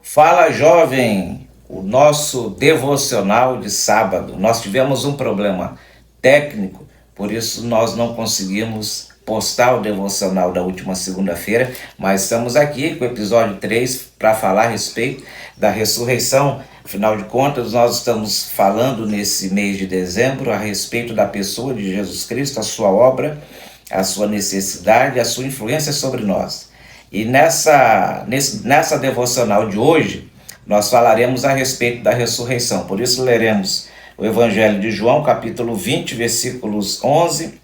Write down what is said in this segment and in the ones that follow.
Fala, jovem! O nosso devocional de sábado. Nós tivemos um problema técnico, por isso nós não conseguimos postar o devocional da última segunda-feira, mas estamos aqui com o episódio 3 para falar a respeito da ressurreição. Afinal de contas, nós estamos falando nesse mês de dezembro a respeito da pessoa de Jesus Cristo, a sua obra, a sua necessidade, a sua influência sobre nós. E nessa devocional de hoje, nós falaremos a respeito da ressurreição. Por isso, leremos o Evangelho de João, capítulo 20, versículos 11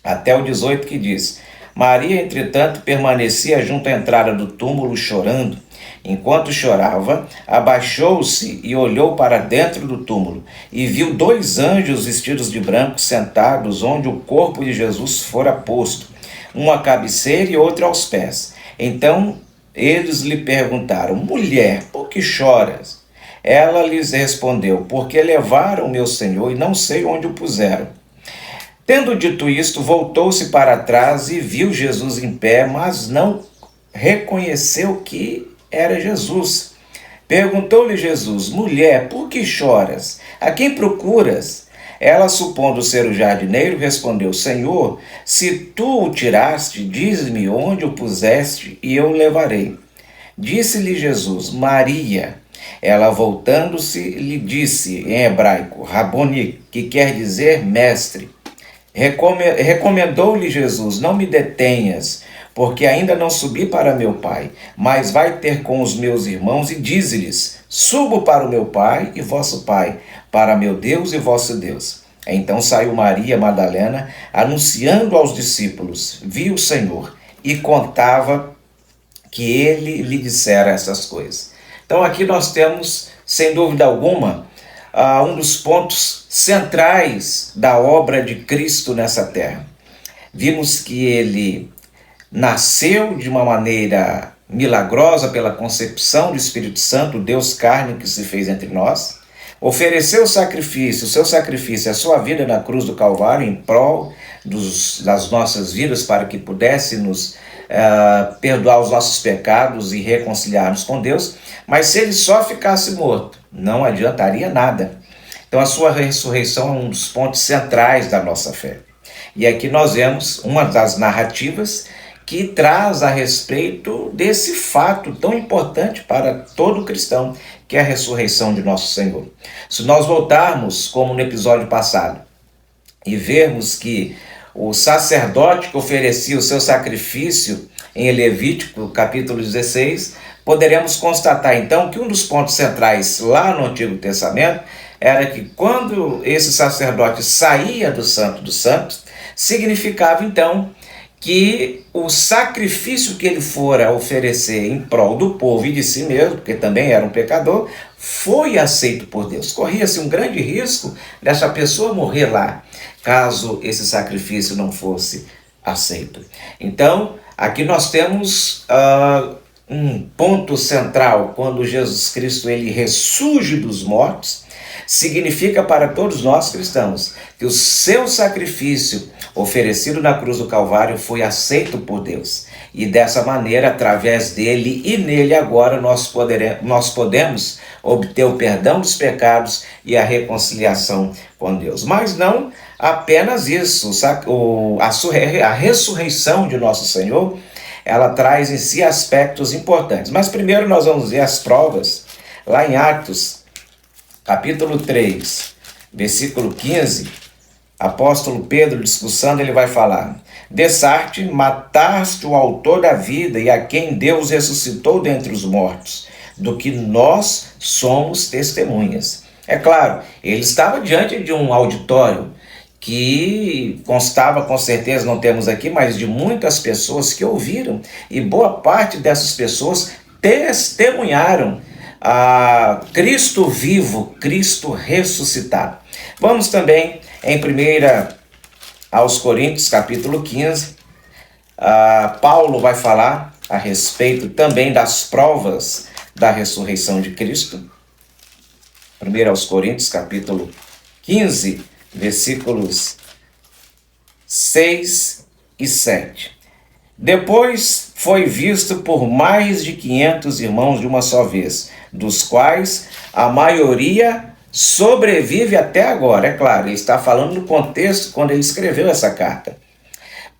até o 18, que diz: Maria, entretanto, permanecia junto à entrada do túmulo chorando. Enquanto chorava, abaixou-se e olhou para dentro do túmulo e viu dois anjos vestidos de branco sentados onde o corpo de Jesus fora posto, um à cabeceira e outro aos pés. Então eles lhe perguntaram: Mulher, por que choras? Ela lhes respondeu: Porque levaram meu Senhor e não sei onde o puseram. Tendo dito isto, voltou-se para trás e viu Jesus em pé, mas não reconheceu que era Jesus. Perguntou-lhe Jesus: Mulher, por que choras? A quem procuras? Ela, supondo ser o jardineiro, respondeu: Senhor, se tu o tiraste, dize-me onde o puseste e eu o levarei. Disse-lhe Jesus: Maria. Ela, voltando-se, lhe disse em hebraico: Raboni, que quer dizer mestre. Recomendou-lhe Jesus: Não me detenhas, porque ainda não subi para meu Pai, mas vai ter com os meus irmãos e dize-lhes: Subo para o meu Pai e vosso Pai, para meu Deus e vosso Deus. Então saiu Maria Madalena, anunciando aos discípulos: Viu o Senhor, e contava que ele lhe dissera essas coisas. Então aqui nós temos, sem dúvida alguma, um dos pontos centrais da obra de Cristo nessa terra. Vimos que ele nasceu de uma maneira milagrosa pela concepção do Espírito Santo, Deus carne que se fez entre nós, ofereceu o seu sacrifício, a sua vida na cruz do Calvário em prol das nossas vidas para que pudesse nos perdoar os nossos pecados e reconciliar-nos com Deus, mas se ele só ficasse morto, não adiantaria nada. Então a sua ressurreição é um dos pontos centrais da nossa fé. E aqui nós vemos uma das narrativas que traz a respeito desse fato tão importante para todo cristão, que é a ressurreição de nosso Senhor. Se nós voltarmos, como no episódio passado, e vermos que o sacerdote que oferecia o seu sacrifício em Levítico, capítulo 16, poderemos constatar então que um dos pontos centrais lá no Antigo Testamento era que quando esse sacerdote saía do Santo dos Santos, significava então que o sacrifício que ele fora oferecer em prol do povo e de si mesmo, porque também era um pecador, foi aceito por Deus. Corria-se um grande risco dessa pessoa morrer lá, caso esse sacrifício não fosse aceito. Então, aqui nós temos um ponto central. Quando Jesus Cristo ele ressurge dos mortos, significa para todos nós cristãos que o seu sacrifício oferecido na cruz do Calvário foi aceito por Deus. E dessa maneira, através dele e nele agora, nós podemos obter o perdão dos pecados e a reconciliação com Deus. Mas não apenas isso, a ressurreição de nosso Senhor, ela traz em si aspectos importantes. Mas primeiro nós vamos ver as provas, lá em Atos, capítulo 3, versículo 15, apóstolo Pedro, discussando, ele vai falar: Dessarte, mataste o autor da vida e a quem Deus ressuscitou dentre os mortos, do que nós somos testemunhas. É claro, ele estava diante de um auditório que constava, com certeza não temos aqui, mas de muitas pessoas que ouviram, e boa parte dessas pessoas testemunharam a Cristo vivo, Cristo ressuscitado. Vamos também em 1 aos Coríntios, capítulo 15, Paulo vai falar a respeito também das provas da ressurreição de Cristo. 1 aos Coríntios, capítulo 15, versículos 6 e 7. Depois foi visto por mais de 500 irmãos de uma só vez, dos quais a maioria sobrevive até agora. É claro, ele está falando no contexto quando ele escreveu essa carta.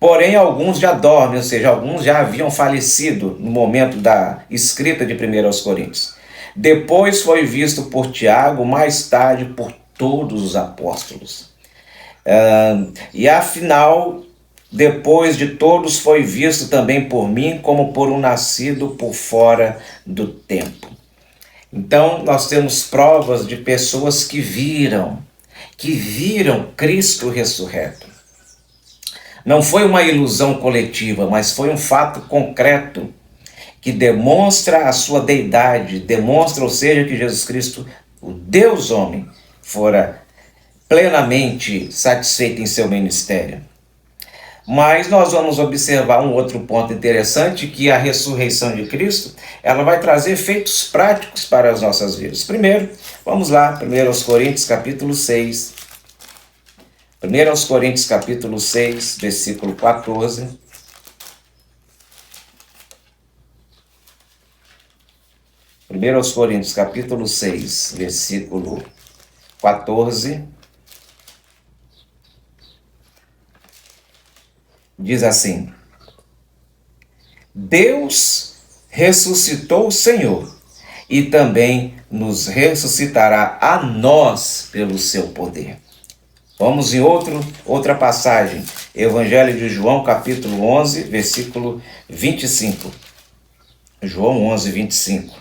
Porém, alguns já dormem, ou seja, alguns já haviam falecido no momento da escrita de 1 aos Coríntios. Depois foi visto por Tiago, mais tarde por todos os apóstolos. E afinal, depois de todos, foi visto também por mim como por um nascido por fora do tempo. Então, nós temos provas de pessoas que viram Cristo ressurreto. Não foi uma ilusão coletiva, mas foi um fato concreto que demonstra a sua deidade, demonstra, ou seja, que Jesus Cristo, o Deus homem, fora plenamente satisfeito em seu ministério. Mas nós vamos observar um outro ponto interessante, que a ressurreição de Cristo, ela vai trazer efeitos práticos para as nossas vidas. Primeiro, vamos lá, 1 aos Coríntios, capítulo 6. 1 aos Coríntios, capítulo 6, versículo 14. 1 aos Coríntios, capítulo 6, versículo 14. Diz assim: Deus ressuscitou o Senhor e também nos ressuscitará a nós pelo seu poder. Vamos em outra passagem, Evangelho de João, capítulo 11, versículo 25. João 11, 25.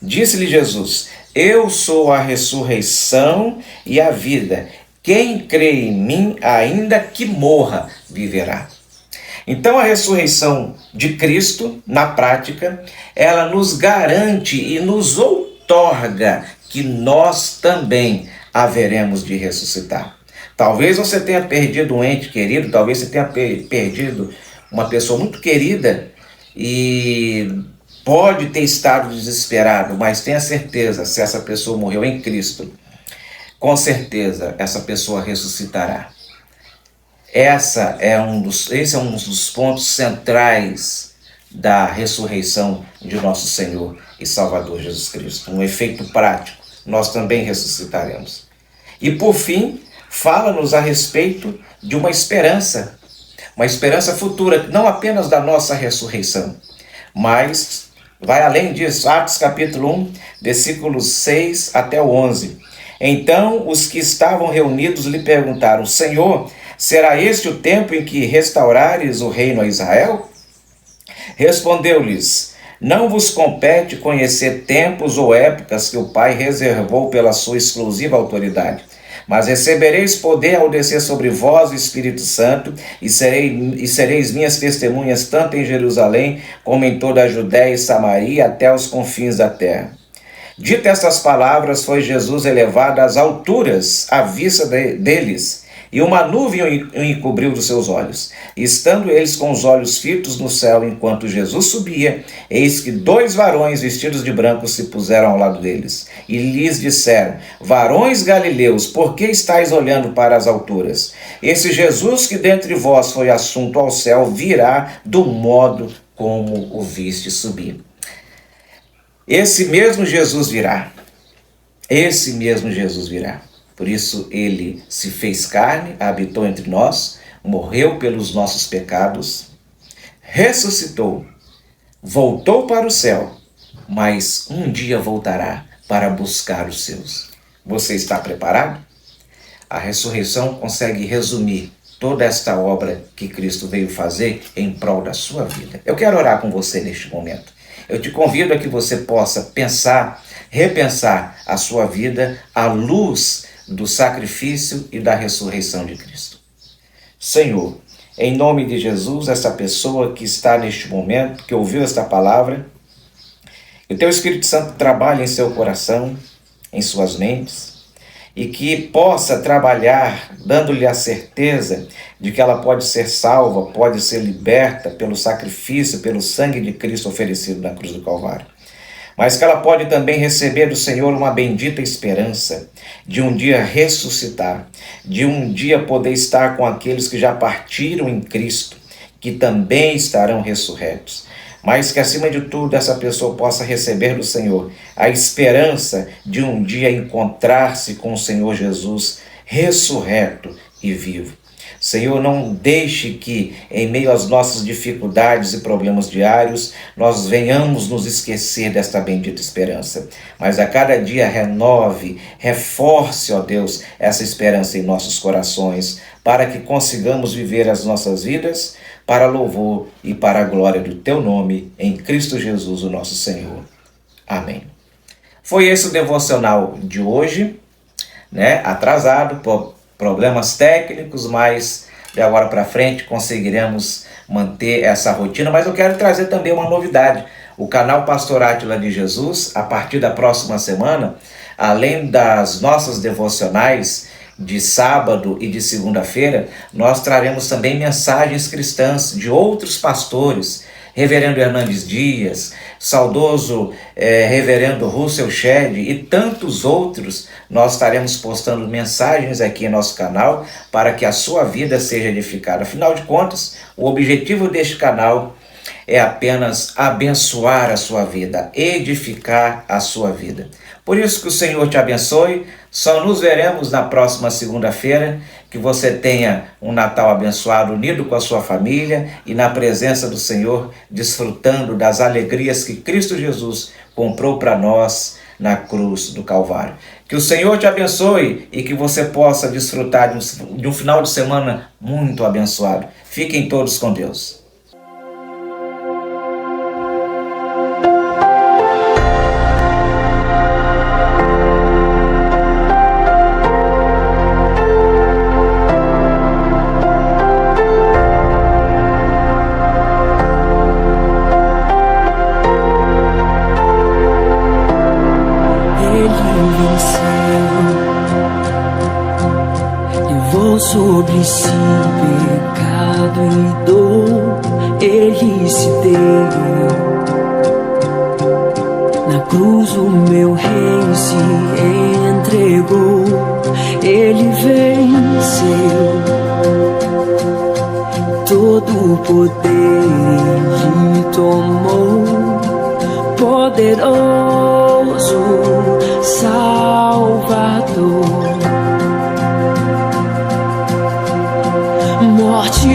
Disse-lhe Jesus: Eu sou a ressurreição e a vida. Quem crê em mim, ainda que morra, viverá. Então a ressurreição de Cristo, na prática, ela nos garante e nos outorga que nós também haveremos de ressuscitar. Talvez você tenha perdido um ente querido, talvez você tenha perdido uma pessoa muito querida e pode ter estado desesperado, mas tenha certeza, se essa pessoa morreu em Cristo, com certeza essa pessoa ressuscitará. Esse é um dos pontos centrais da ressurreição de nosso Senhor e Salvador Jesus Cristo. Um efeito prático, nós também ressuscitaremos. E por fim, fala-nos a respeito de uma esperança futura, não apenas da nossa ressurreição, mas vai além disso. Atos capítulo 1, versículos 6 até o 11. Então os que estavam reunidos lhe perguntaram: Senhor, será este o tempo em que restaurares o reino a Israel? Respondeu-lhes: Não vos compete conhecer tempos ou épocas que o Pai reservou pela sua exclusiva autoridade. Mas recebereis poder ao descer sobre vós o Espírito Santo, e sereis minhas testemunhas tanto em Jerusalém, como em toda a Judéia e Samaria, até os confins da terra. Dito estas palavras, foi Jesus elevado às alturas à vista deles, e uma nuvem o encobriu dos seus olhos. E estando eles com os olhos fitos no céu, enquanto Jesus subia, eis que 2 varões vestidos de branco se puseram ao lado deles. E lhes disseram: Varões galileus, por que estáis olhando para as alturas? Esse Jesus que dentre vós foi assunto ao céu, virá do modo como o viste subir. Esse mesmo Jesus virá. Esse mesmo Jesus virá. Por isso ele se fez carne, habitou entre nós, morreu pelos nossos pecados, ressuscitou, voltou para o céu, mas um dia voltará para buscar os seus. Você está preparado? A ressurreição consegue resumir toda esta obra que Cristo veio fazer em prol da sua vida. Eu quero orar com você neste momento. Eu te convido a que você possa pensar, repensar a sua vida à luz do sacrifício e da ressurreição de Cristo. Senhor, em nome de Jesus, essa pessoa que está neste momento, que ouviu esta palavra, que o Teu Espírito Santo trabalhe em seu coração, em suas mentes, e que possa trabalhar dando-lhe a certeza de que ela pode ser salva, pode ser liberta pelo sacrifício, pelo sangue de Cristo oferecido na cruz do Calvário. Mas que ela pode também receber do Senhor uma bendita esperança de um dia ressuscitar, de um dia poder estar com aqueles que já partiram em Cristo, que também estarão ressurretos. mas que acima de tudo essa pessoa possa receber do Senhor a esperança de um dia encontrar-se com o Senhor Jesus ressurreto e vivo. Senhor, não deixe que, em meio às nossas dificuldades e problemas diários, nós venhamos nos esquecer desta bendita esperança. Mas a cada dia renove, reforce, ó Deus, essa esperança em nossos corações, para que consigamos viver as nossas vidas para louvor e para a glória do Teu nome, em Cristo Jesus, o nosso Senhor. Amém. Foi esse o devocional de hoje, atrasado por problemas técnicos, mas de agora para frente conseguiremos manter essa rotina. Mas eu quero trazer também uma novidade. O canal Pastor Átila de Jesus, a partir da próxima semana, além das nossas devocionais de sábado e de segunda-feira, nós traremos também mensagens cristãs de outros pastores, Reverendo Hernandes Dias, saudoso Reverendo Russell Shedd e tantos outros. Nós estaremos postando mensagens aqui em nosso canal para que a sua vida seja edificada. Afinal de contas, o objetivo deste canal é apenas abençoar a sua vida, edificar a sua vida. Por isso que o Senhor te abençoe. Só nos veremos na próxima segunda-feira. Que você tenha um Natal abençoado, unido com a sua família e na presença do Senhor, desfrutando das alegrias que Cristo Jesus comprou para nós na cruz do Calvário. Que o Senhor te abençoe e que você possa desfrutar de um final de semana muito abençoado. Fiquem todos com Deus. Sobre si pecado e dor, ele se deu. Na cruz o meu rei se entregou, ele venceu. Todo o poder ele tomou, poderoso Salvador. Morte